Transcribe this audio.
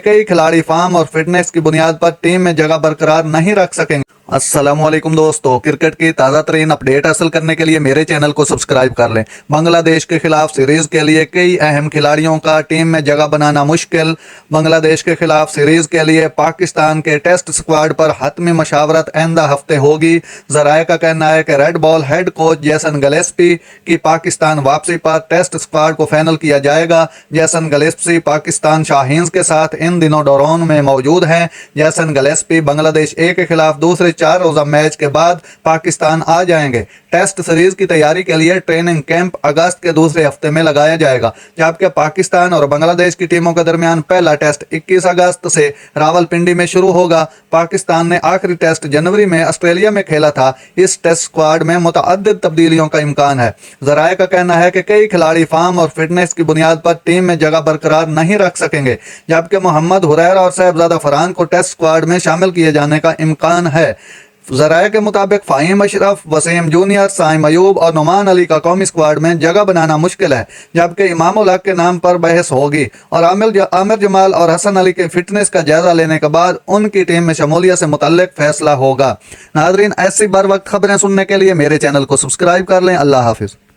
कई खिलाड़ी फॉर्म और फिटनेस की बुनियाद पर टीम में जगह बरकरार नहीं रख सकेंगे। अस्सलामुअलैकुम दोस्तों, क्रिकेट की ताज़ा तरीन अपडेट हासिल करने के लिए मेरे चैनल को सब्सक्राइब कर लें। बांग्लादेश के खिलाफ सीरीज के लिए कई अहम खिलाड़ियों का टीम में जगह बनाना मुश्किल। बांग्लादेश के खिलाफ सीरीज के लिए पाकिस्तान के टेस्ट स्क्वाड पर हतमी मशावरत आइंदा हफ्ते होगी। जराये का कहना है कि रेड बॉल हेड कोच जैसन गिलेस्पी की पाकिस्तान वापसी पर टेस्ट स्क्वाड को फाइनल किया जाएगा। जैसन गिलेस्पी पाकिस्तान शाहीन्स के साथ इन दिनों डोरोन में मौजूद हैं। जैसन गिलेस्पी बांग्लादेश ए के खिलाफ दूसरे 4 रोजा मैच के बाद पाकिस्तान आ जाएंगे। टेस्ट सीरीज की तैयारी के लिए ट्रेनिंग कैंप अगस्त के दूसरे हफ्ते में लगाया जाएगा, जबकि पाकिस्तान और बांग्लादेश की टीमों के दरमियान पहला टेस्ट 21 अगस्त से रावलपिंडी में शुरू होगा। पाकिस्तान ने आखिरी टेस्ट जनवरी में ऑस्ट्रेलिया में खेला था। इस टेस्ट स्क्वाड में मुतअद्दिद तब्दीलियों का इम्कान है। जराये का कहना है कि कई खिलाड़ी फॉर्म और फिटनेस की बुनियाद पर टीम में जगह बरकरार नहीं रख सकेंगे, जबकि मोहम्मद हुरैरा और साहिबजादा फरहान को टेस्ट स्क्वाड में शामिल किए जाने का इम्कान है। जराये के मुताबिक फ़हीम अशरफ, वसीम जूनियर, साइम अयूब और नुमान अली का कौमी स्क्वाड में जगह बनाना मुश्किल है, जबकि इमाम उल हक के नाम पर बहस होगी और आमिर जमाल और हसन अली के फिटनेस का जायजा लेने के बाद उनकी टीम में शमूलियत से मुतल्लिक फैसला होगा। नाजरीन, ऐसी बर वक्त खबरें सुनने के लिए मेरे चैनल को सब्सक्राइब कर लें। अल्लाह हाफिज़।